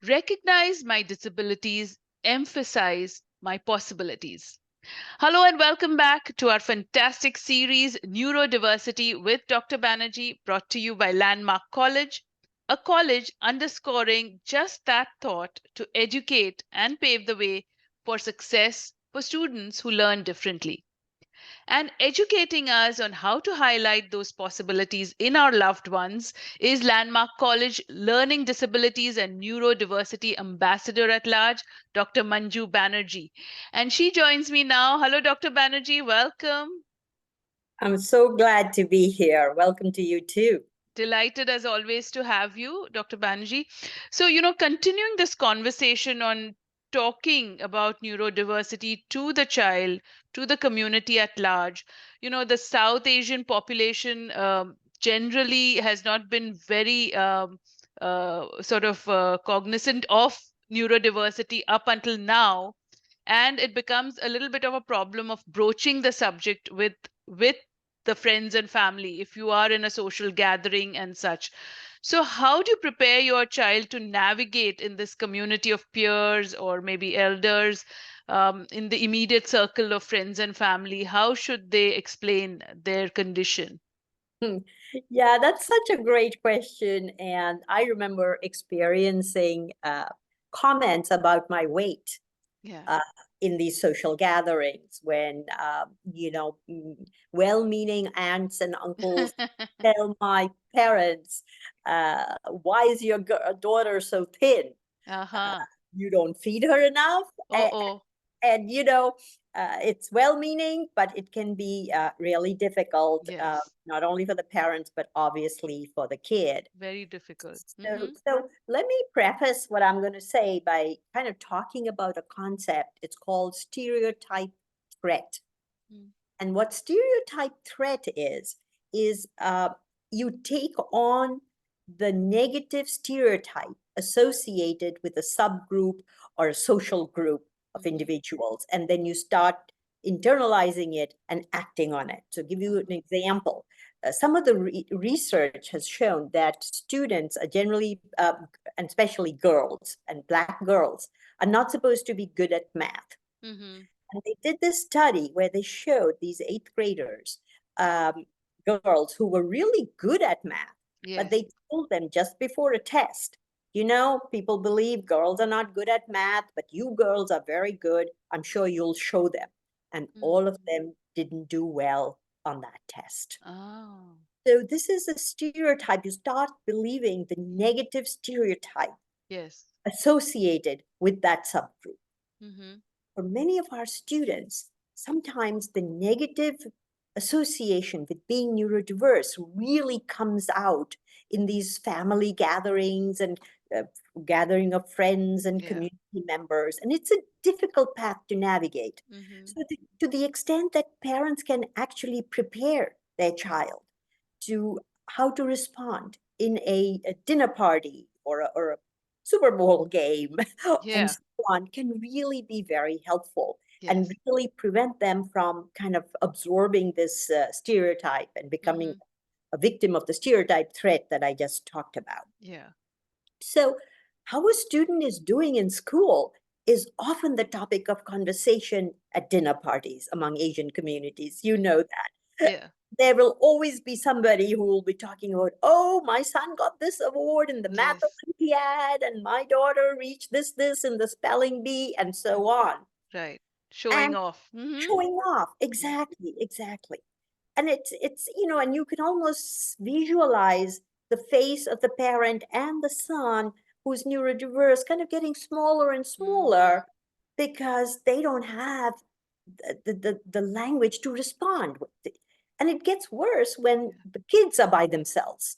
recognize my disabilities, emphasize my possibilities. Hello and welcome back to our fantastic series, Neurodiversity with Dr. Banerjee, brought to you by Landmark College, a college underscoring just that thought to educate and pave the way for success for students who learn differently. And educating us on how to highlight those possibilities in our loved ones is Landmark College Learning Disabilities and Neurodiversity Ambassador at Large, Dr. Manju Banerjee. And she joins me now. Hello, Dr. Banerjee. Welcome. I'm so glad to be here. Welcome to you too. Delighted as always to have you, Dr. Banerjee. So, continuing this conversation on talking about neurodiversity to the child, to the community at large, the South Asian population generally has not been very sort of cognizant of neurodiversity up until now. And it becomes a little bit of a problem of broaching the subject with the friends and family if you are in a social gathering and such. So how do you prepare your child to navigate in this community of peers or maybe elders, in the immediate circle of friends and family? How should they explain their condition? Hmm. Yeah, that's such a great question. And I remember experiencing comments about my weight Yeah. uh, in these social gatherings when, well-meaning aunts and uncles tell my parents, why is your daughter so thin? Uh, Uh-huh. you don't feed her enough? Uh-oh. And it's well-meaning, but it can be really difficult, Yes. not only for the parents but obviously for the kid. Very difficult. so Mm-hmm. so let me preface what I'm going to say by kind of talking about a concept. It's called stereotype threat. Mm. And what stereotype threat is you take on the negative stereotype associated with a subgroup or a social group of Mhm. individuals, and then you start internalizing it and acting on it. So, give you an Uh-huh. example. Some of the research has shown that students are generally, and especially girls and Black girls, are not supposed to be good at math. Mm-hmm. And they did this study where they showed these eighth graders, girls who were really good at math, but Yes. they told them just before a test, people believe girls are not good at math, but you girls are very good. I'm sure you'll show them. And all of Mm. them didn't do well on that test. Oh. So this is a stereotype. You start believing the negative stereotype Yes. associated with that subgroup. Mm-hmm. For many of our students, sometimes the negative association with being neurodiverse really comes out in these family gatherings and uh, gathering of friends and Yeah. community members. And it's a difficult path to navigate. Mm-hmm. So, to the extent that parents can actually prepare their child to how to respond in a dinner party or a Super Bowl game and Yeah. so on, can really be very helpful and Yes. really prevent them from kind of absorbing this stereotype and becoming Mm-hmm. a victim of the stereotype threat that I just talked about. Yeah. So, how a student is doing in school is often the topic of conversation at dinner parties among Asian communities. You Mm-hmm. know that. Yeah. There will always be somebody who will be talking about, oh, my son got this award in the math Yes. Olympiad, and my daughter reached this in the spelling bee, and Mm. so on. Right. Showing And off. Mm-hmm. showing off. Yeah. Exactly, exactly. And and you can almost visualize the face of the parent and the son who's neurodiverse kind of getting smaller and Mm. smaller because they don't have the language to respond with it. And it gets worse when Yeah. the kids are by themselves.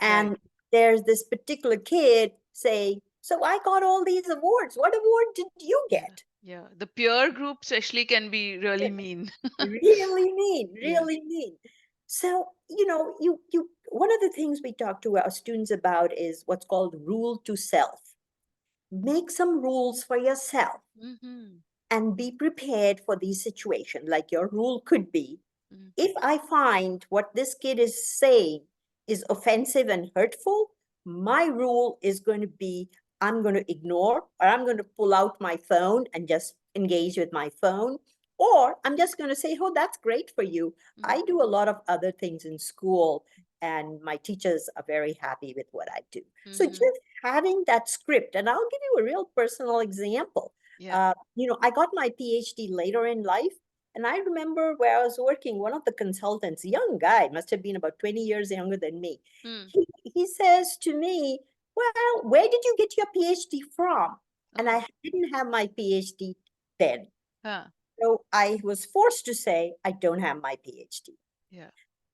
Right. And there's this particular kid saying, so I got all these awards. What award did you Yeah. get? Yeah. The peer group especially can be really mean. Really mean, Yeah. really mean. So, you one of the things we talk to our students about is what's called rule to self. Make some rules for yourself Mm-hmm. and be prepared for these situations. Like your rule could be, Mm. if I find what this kid is saying is offensive and hurtful, my rule is going to be I'm going to ignore, or I'm going to pull out my phone and just engage with my phone, or I'm just going to say, oh, that's great for you. I do a lot of other things in school, and my teachers are very happy with what I do. So Mm-hmm. just having that script, and I'll give you a real personal example. Yeah. I got my PhD later in life. And I remember where I was working, one of the consultants, young guy, must have been about 20 years younger than me. Mm. He says to me, well, where did you get your PhD from? And Oh. I didn't have my PhD then. Huh. So I was forced to say, I don't have my PhD. Yeah.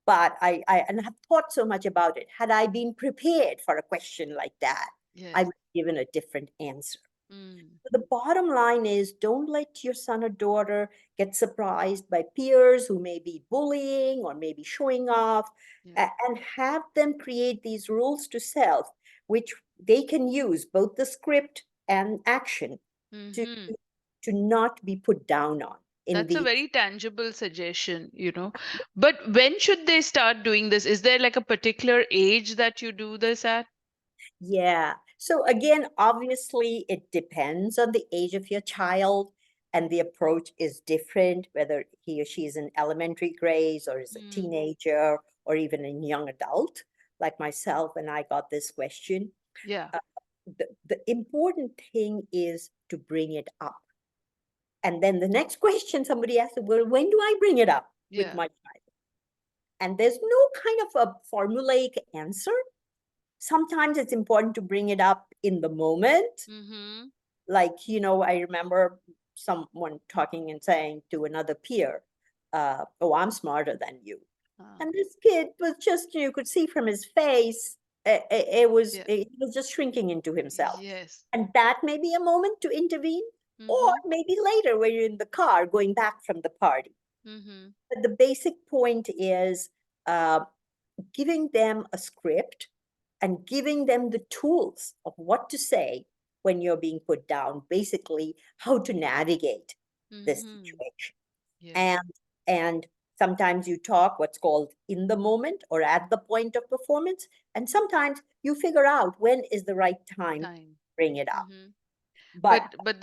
But I have thought so much about it. Had I been prepared for a question like that, I Yes. would have given a different answer. Mm. The bottom line is, don't let your son or daughter get surprised by peers who may be bullying or maybe showing off, Yeah. and have them create these rules to self, which they can use both the script and action to, Mm-hmm. to not be put down on in That's a the. very tangible suggestion. But when should they start doing this? Is there like a particular age that you do this at? Yeah. So again, obviously, it depends on the age of your child, and the approach is different, whether he or she is in elementary grades or is a Mm. teenager or even a young adult, like myself when I got this question. Yeah. Uh, the important thing is to bring it up. And then the next question somebody asks, well, when do I bring it up with Yeah. my child? And there's no kind of a formulaic answer. Sometimes it's important to bring it up in the moment. Mm-hmm. Like, I remember someone talking and saying to another peer, oh, I'm smarter than you. Ah. And this kid was just, you could see from his face, Yeah. he was just shrinking into himself. Yes. And that may be a moment to intervene, or Mm-hmm. maybe later when you're in the car going back from the party. Mm-hmm. But the basic point is, uh, giving them a script and giving them the tools of what to say when you're being put down, basically how to navigate this Mm-hmm. situation. Yes. And sometimes you talk what's called in the moment or at the point of performance, and sometimes you figure out when is the right time to Time. bring it up. Mm-hmm. But But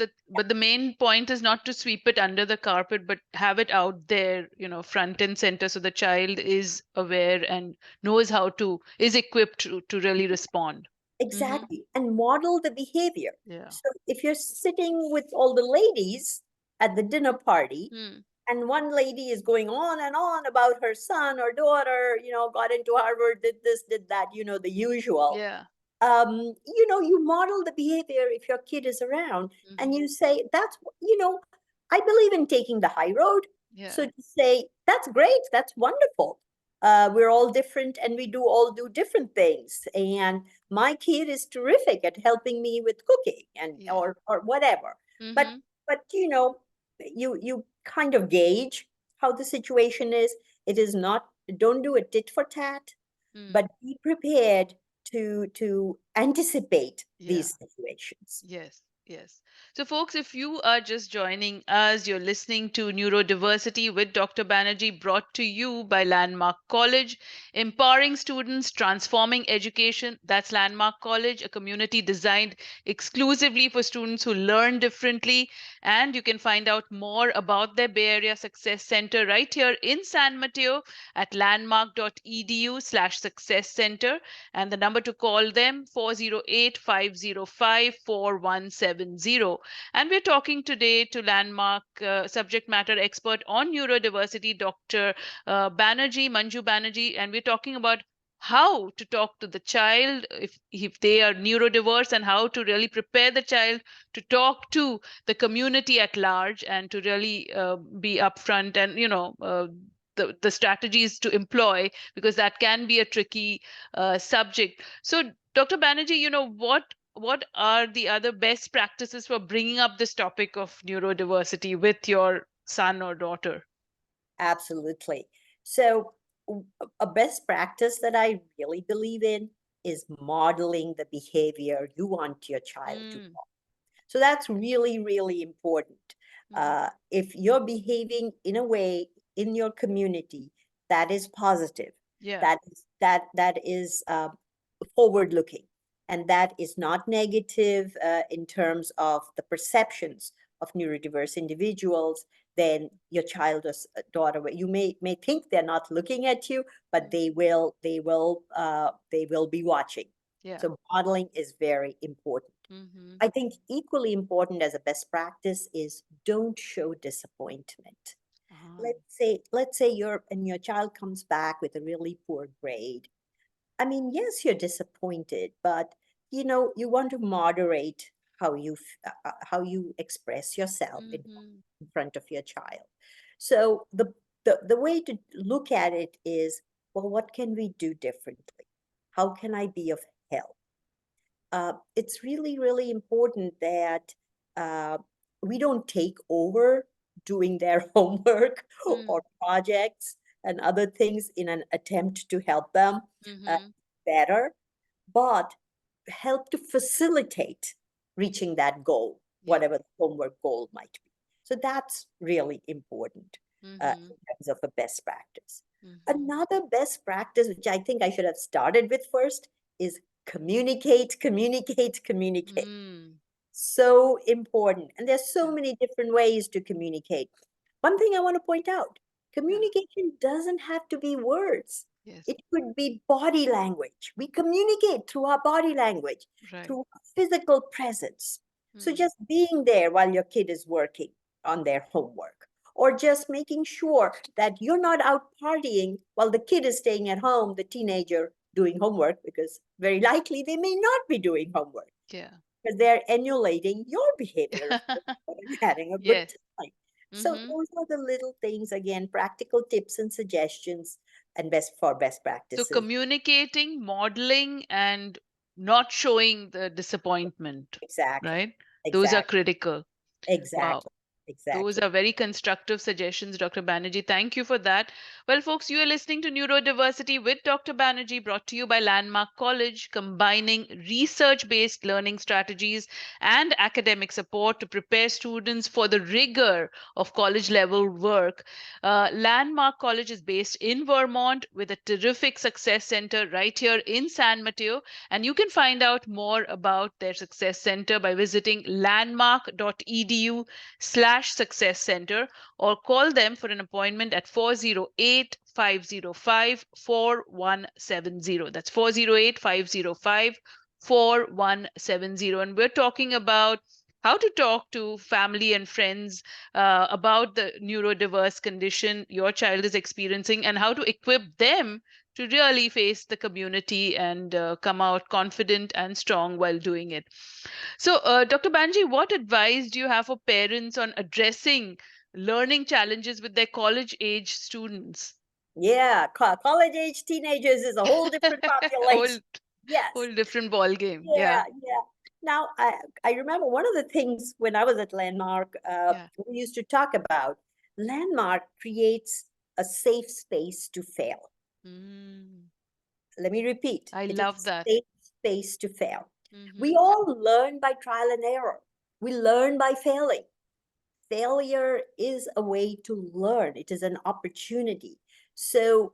the main point is not to sweep it under the carpet, but have it out there, front and center, so the child is aware and knows is equipped to really respond. Mm-hmm. exactly, and model the behavior. Yeah. So if you're sitting with all the ladies at the dinner party, Hmm. and one lady is going on and on about her son or daughter, got into Harvard, did this, did that, the usual. Yeah. You model the behavior if your kid is around, and Mm-hmm. you say, I believe in taking the high road. Yeah. So to say, that's great, that's wonderful. We're all different and we do all do different things. And my kid is terrific at helping me with cooking and Yeah. or whatever. But Mm-hmm. but you kind of gauge how the situation is. It is not, don't do a tit for tat, Mm. but be prepared to anticipate Yeah. these situations. Yes, yes. So, folks, if you are just joining us, you're listening to Neurodiversity with Dr. Banerjee, brought to you by Landmark College, empowering students, transforming education. That's Landmark College, a community designed exclusively for students who learn differently. And you can find out more about their Bay Area Success Center right here in San Mateo at landmark.edu/success center. And the number to call them 408-505-4170. And we're talking today to Landmark subject matter expert on neurodiversity, Dr. Manju Banerjee, and we're talking about how to talk to the child if they are neurodiverse, and how to really prepare the child to talk to the community at large, and to really be upfront, and the strategies to employ, because that can be a tricky subject. So, Dr. Banerjee, what are the other best practices for bringing up this topic of neurodiversity with your son or daughter? Absolutely. So a best practice that I really believe in is modeling the behavior you want your child to Mm, follow. So that's really, really important. mm-hmm. If you're behaving in a way in your community that is positive, Yeah. that is forward looking, and that is not negative in terms of the perceptions of neurodiverse individuals, then your child or daughter, you may think they're not looking at you, but they will be watching. Yeah. So modeling is very important. Mm-hmm. I think equally important as a best practice is don't show disappointment. Ah. Let's say your child comes back with a really poor grade. I mean, yes, you're disappointed, but you want to moderate how you express yourself Mm-hmm. in front of your child. So the way to look at it is, well, what can we do differently? How can I be of help? It's really, really important that uh, we don't take over doing their homework or Mm. projects and other things in an attempt to help them uh, Mm-hmm. better, but help to facilitate reaching that goal, Yeah. whatever the homework goal might be. So that's really important Mm-hmm. in terms of a best practice. Mm-hmm. Another best practice, which I think I should have started with first, is communicate, communicate, communicate. Mm. So important. And there's so Yeah. many different ways to communicate. One thing I want to point out, Yeah. communication doesn't have to be words. Yes. It could be body language. We communicate through our body language, Right. through physical presence. So Mm. just being there while your kid is working on their homework, or just making sure that you're not out partying while the kid is staying at home, the teenager doing homework, because very likely they may not be doing homework Yeah. because they're emulating your behavior of and having a good Yes. time. So Mm-hmm. those are the little things, again, practical tips and suggestions and best So practices. communicating, modeling, and not showing the disappointment, Exactly. right? Those are Exactly. critical. Wow. Exactly. Those Exactly. are very constructive suggestions, Dr. Banerjee. Thank you for that. Well, folks, you are listening to Neurodiversity with Dr. Banerjee, brought to you by Landmark College, combining research based learning strategies and academic support to prepare students for the rigor of college level work. Landmark College is based in Vermont with a terrific success center right here in San Mateo. And you can find out more about their success center by visiting landmark.edu/success center or call them for an appointment at 408 505 4170. That's 408 505 4170. And we're talking about how to talk to family and friends about the neurodiverse condition your child is experiencing and how to equip them to really face the community and come out confident and strong while doing it. So, Dr. Banji, what advice do you have for parents on addressing learning challenges with their college age students? Yeah. College age teenagers is a whole different whole population. Yes. whole different ball game. Yeah. Yeah. Yeah. Now, I remember one of the things when I was at Landmark, Yeah. we used to talk about Landmark creates a safe space to fail. Mm, Let me repeat, I it is love a that. safe space to fail. We Mm-hmm. all learn by trial and error. We learn by failing. Failure is a way to learn. It is an opportunity. So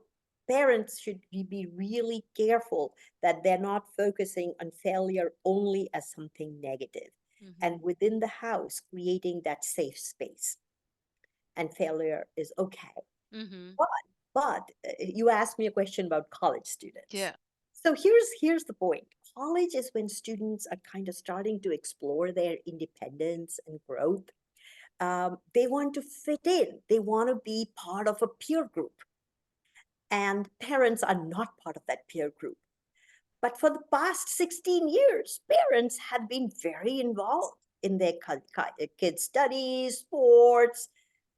parents should be really careful that they're not focusing on failure only as something negative. Mm-hmm. And within the house, creating that safe space. And failure is okay. Mm-hmm. But you asked me a question about college students. Yeah. So here's the point. College is when students are kind of starting to explore their independence and growth. They want to fit in. They want to be part of a peer group. And parents are not part of that peer group. But for the past 16 years, parents have been very involved in their kids' studies, sports,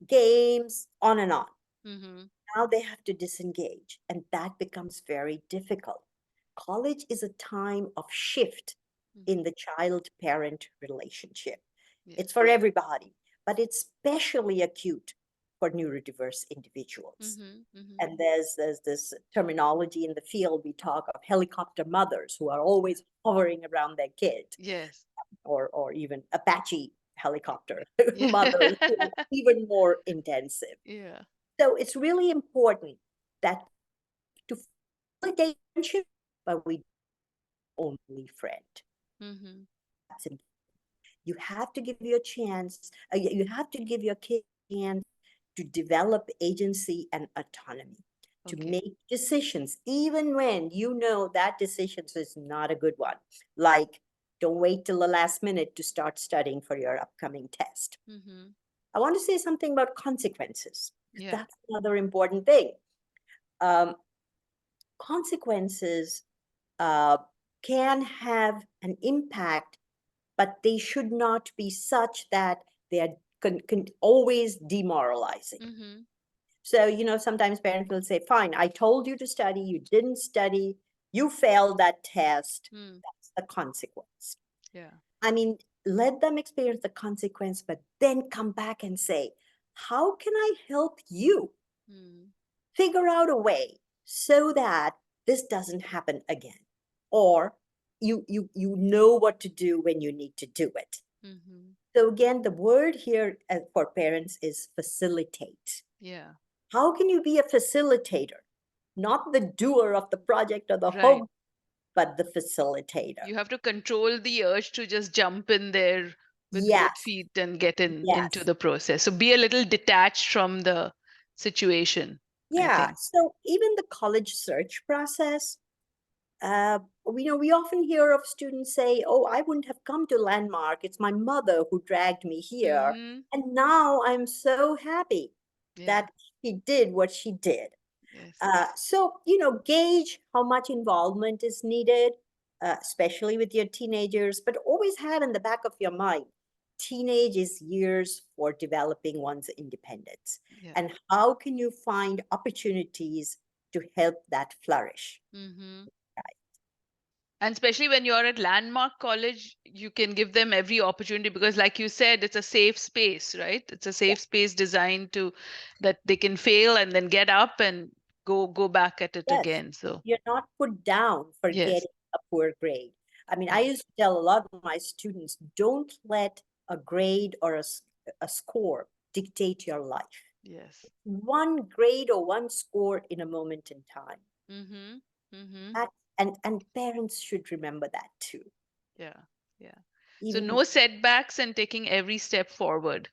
games, on and on. Mm-hmm. Now they have to disengage, and that becomes very difficult. College is a time of shift Mm-hmm. in the child parent relationship. Yeah. It's for everybody, but it's especially acute for neurodiverse individuals. Mm-hmm. Mm-hmm. And there's this terminology in the field, we talk of helicopter mothers who are Yeah. always hovering around their kid, Yes. or even Apache helicopter Yeah. mothers who are even more intensive. Yeah. So it's really important that to facilitate friendship, but we only friend. Mm-hmm. That's important. You have to give your chance, you have to give your kid a chance to develop agency and autonomy, to Okay. make decisions, even when you know that decision is not a good one. Like, don't wait till the last minute to start studying for your upcoming test. Mm-hmm. I want to say something about consequences. Yeah. That's another important thing. Um, Consequences uh, can have an impact, but they should not be such that they are always demoralizing. Mm-hmm. So, sometimes parents will say, fine, I told you to study, you didn't study, you failed that test. Mm. That's the consequence. Yeah. I mean, let them experience the consequence, but then come back and say, how can I help you Mm. figure out a way so that this doesn't happen again? Or you know what to do when you need to do it. Mm-hmm. So again, the word here for parents is facilitate. Yeah. How can you be a facilitator? Not the doer of the project or the Right. home, but the facilitator. You have to control the urge to just jump in there with both Yes, feet and get into yes. the process. So be a little detached from the situation, I Yeah. think. So even the college search process, we often hear of students say, oh, I wouldn't have come to Landmark. It's my mother who dragged me here. Mm-hmm. And now I'm so happy Yeah. that she did what she did. Yes. So, gauge how much involvement is needed, especially with your teenagers, but always have in the back of your mind, teenage is years for developing one's independence. Yeah. And how can you find opportunities to help that flourish? Mm-hmm. And especially when you're at Landmark College, you can give them every opportunity because, like you said, it's a safe space, right? It's a Yeah. safe space designed to that they can fail and then get up and go back at it Yes, again. So you're not put down for yes, getting a poor grade. I mean, I yes, used to tell a lot of my students, don't let a grade or a score dictate your life. yes. One grade or one score in a moment in time. Mm-hmm. Mm-hmm. That, and parents should remember that too. Yeah, yeah. So Even no setbacks and taking every step forward.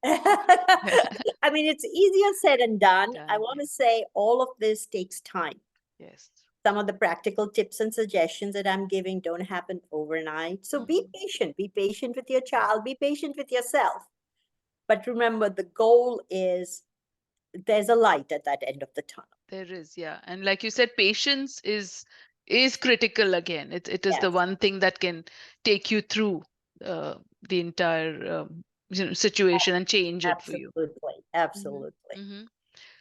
I mean, it's easier said than done. I Done. want Yeah. to say all of this takes time. Yes. Some of the practical tips and suggestions that I'm giving don't happen overnight. So be Mm-hmm. patient. Be patient with your child. Be patient with yourself. But remember, the goal is there's a light at that end of the tunnel. There is, yeah. And like you said, patience is critical again. It is the Yes, one thing that can take you through the entire situation and change it for you. absolutely. Hmm. Absolutely. Hmm.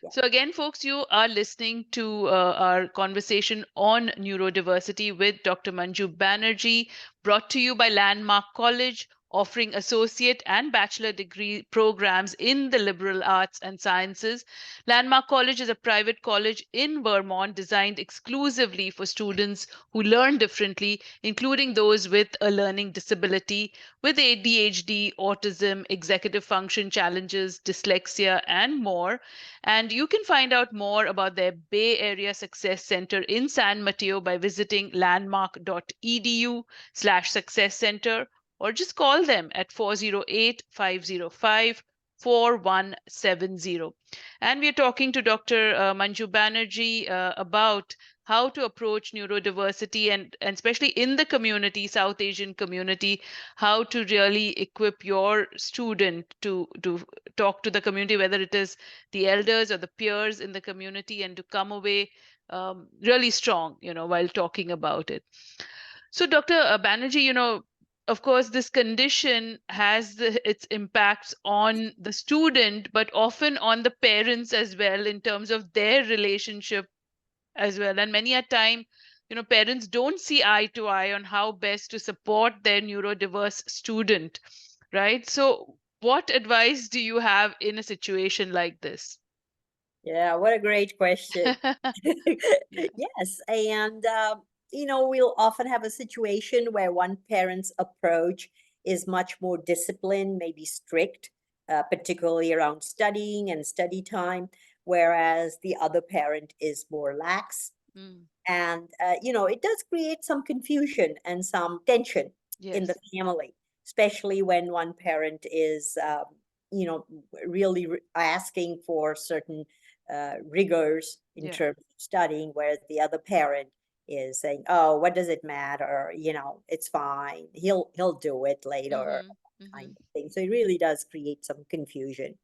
Yeah. So, again, folks, you are listening to our conversation on neurodiversity with Dr. Manju Banerjee, brought to you by Landmark College, offering associate and bachelor degree programs in the liberal arts and sciences. Landmark College is a private college in Vermont designed exclusively for students who learn differently, including those with a learning disability, with ADHD, autism, executive function challenges, dyslexia, and more. And you can find out more about their Bay Area Success Center in San Mateo by visiting landmark.edu/success center or just call them at 408 505 4170. And we're talking to Dr. Manju Banerjee about how to approach neurodiversity and especially in the community, South Asian community, how to really equip your student to talk to the community, whether it is the elders or the peers in the community, and to come away really strong, while talking about it. So, Dr. Banerjee, of course, this condition has its impacts on the student, but often on the parents as well in terms of their relationship as well. And many a time, parents don't see eye to eye on how best to support their neurodiverse student, right? So, what advice do you have in a situation like this? Yeah, what a great question. Yeah. Yes, and we'll often have a situation where one parent's approach is much more disciplined, maybe strict, particularly around studying and study time, whereas the other parent is more lax. Mm. And, it does create some confusion and some tension in the Yes. family, especially when one parent is, really asking for certain rigors in Yeah. terms of studying, whereas the other parent is saying, "Oh, what does it matter? It's fine. He'll do it later," Mm-hmm. Mm-hmm. kind of thing. So it really does create some confusion.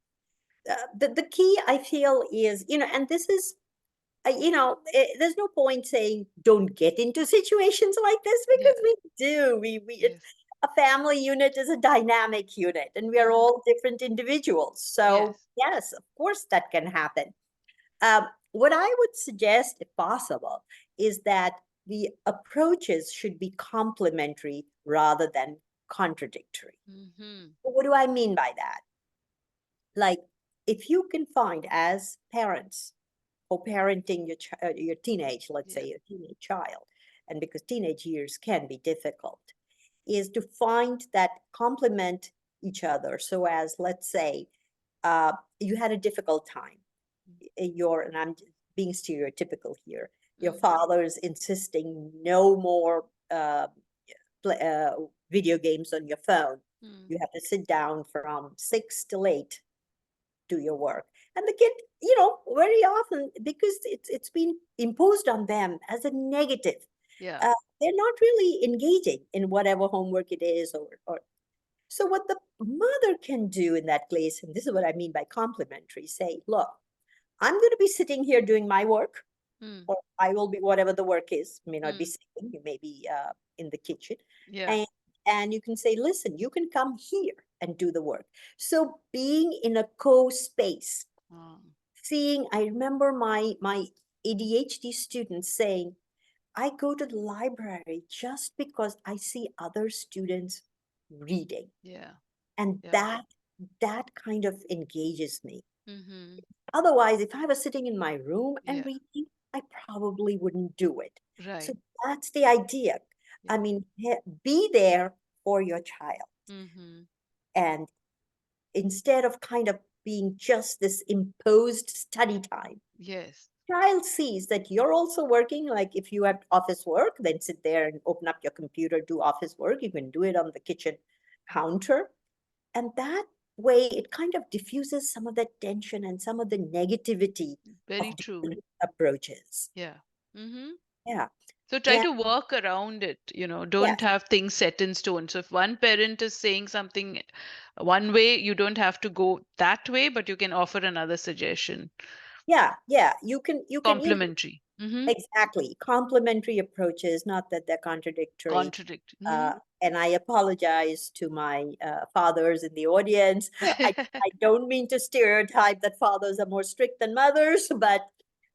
The key I feel is, and this is there's no point saying don't get into situations like this, Yeah. because we do. Yes. A family unit is a dynamic unit, and we are Mm-hmm. all different individuals. So Yes. yes, of course that can happen. What I would suggest, if possible, is that the approaches should be complementary rather than contradictory. Mm-hmm. What do I mean by that? Like, if you can find as parents for parenting your teenage, let's Yeah. say your teenage child, and because teenage years can be difficult, is to find that complement each other. So as, let's say, you had a difficult time, and I'm being stereotypical here, your Mm-hmm. father's insisting no more play, video games on your phone. Mm. You have to sit down from 6 till 8, do your work. And the kid, very often, because it's been imposed on them as a negative, Yeah. they're not really engaging in whatever homework it is, or so what the mother can do in that place, and this is what I mean by complimentary, say, look, I'm going to be sitting here doing my work, Mm. or I will be, whatever the work is, may not be Mm. sitting, you may be in the kitchen. Yeah. And you can say, listen, you can come here and do the work. So being in a co-space, Um, seeing, I remember my ADHD students saying, I go to the library just because I see other students reading. yeah. And Yeah. that kind of engages me. Mm-hmm. Otherwise, if I was sitting in my room and Yeah. reading, I probably wouldn't do it. So Right. that's the idea. I Yeah. mean, be there for your child. Mm-hmm. And instead of kind of being just this imposed study time, Yes. child sees that you're also working. Like, if you have office work, then sit there and open up your computer, do office work. You can do it on the kitchen counter. And that way, it kind of diffuses some of that tension and some of the negativity Very of true. different approaches. Yeah. Mm-hmm. Yeah. So try And to work around it, don't yes, have things set in stone. So if one parent is saying something one way, you don't have to go that way, but you can offer another suggestion. yeah, yeah. You can Complementary. Mm-hmm. exactly, complementary approaches, not that they're contradictory. Contradict. Uh, Mm-hmm. and I apologize to my fathers in the audience. I don't mean to stereotype that fathers are more strict than mothers, but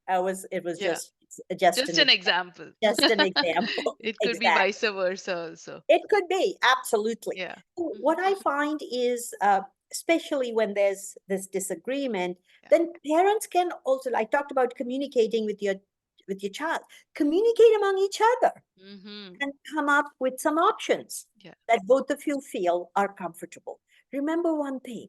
it was Yeah. just Just an an example. just an example. It could be Exactly. vice versa also. It could be, absolutely. Yeah. So Mm-hmm. what I find is, especially when there's this disagreement, Yeah. then parents can also, I talked about communicating with your child, communicate among each other Mm-hmm. and come up with some options Yeah. that both of you feel are comfortable. Remember one thing,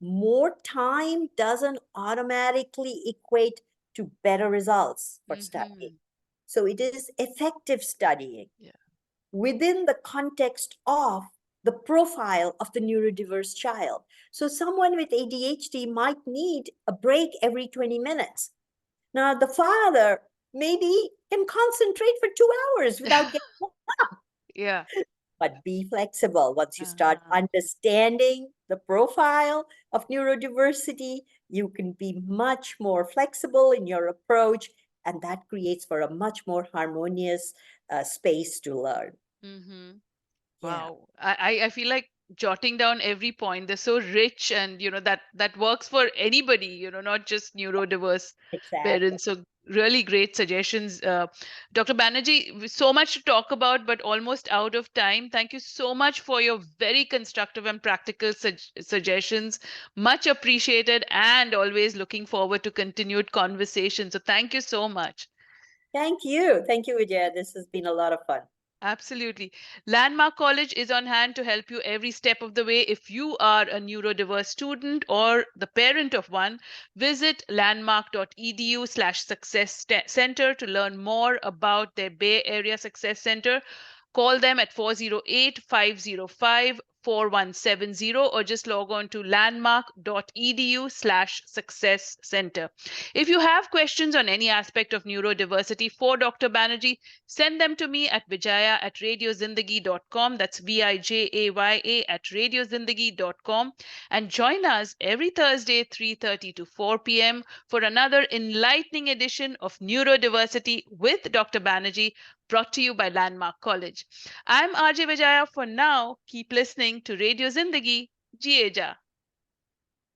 more time doesn't automatically equate to better results for studying. Mm-hmm. So it is effective studying Yeah. within the context of the profile of the neurodiverse child. So someone with ADHD might need a break every 20 minutes. Now, the father maybe can concentrate for 2 hours without getting, Yeah. but be flexible. Once you start Uh-huh. understanding the profile of neurodiversity, you can be much more flexible in your approach, and that creates for a much more harmonious space to learn. Mm-hmm. Yeah, Wow. I feel like jotting down every point. They're so rich, and that works for anybody, not just neurodiverse exactly. parents. So really great suggestions. Dr. Banerjee, so much to talk about, but almost out of time. Thank you so much for your very constructive and practical suggestions. Much appreciated, and always looking forward to continued conversation. So thank you so much. Thank you. Thank you, Vijaya. This has been a lot of fun. Absolutely. Landmark College is on hand to help you every step of the way. If you are a neurodiverse student or the parent of one, visit landmark.edu/success center to learn more about their Bay Area Success Center. Call them at 408-505-4170 or just log on to landmark.edu/success center. If you have questions on any aspect of neurodiversity for Dr. Banerjee, send them to me at vijaya@radiozindagi.com. That's VIJAYA at radiozindagi.com. And join us every Thursday, 3:30 to 4 p.m. for another enlightening edition of Neurodiversity with Dr. Banerjee, brought to you by Landmark College. I'm RJ Vijaya for now. Keep listening to Radio Zindagi. Ji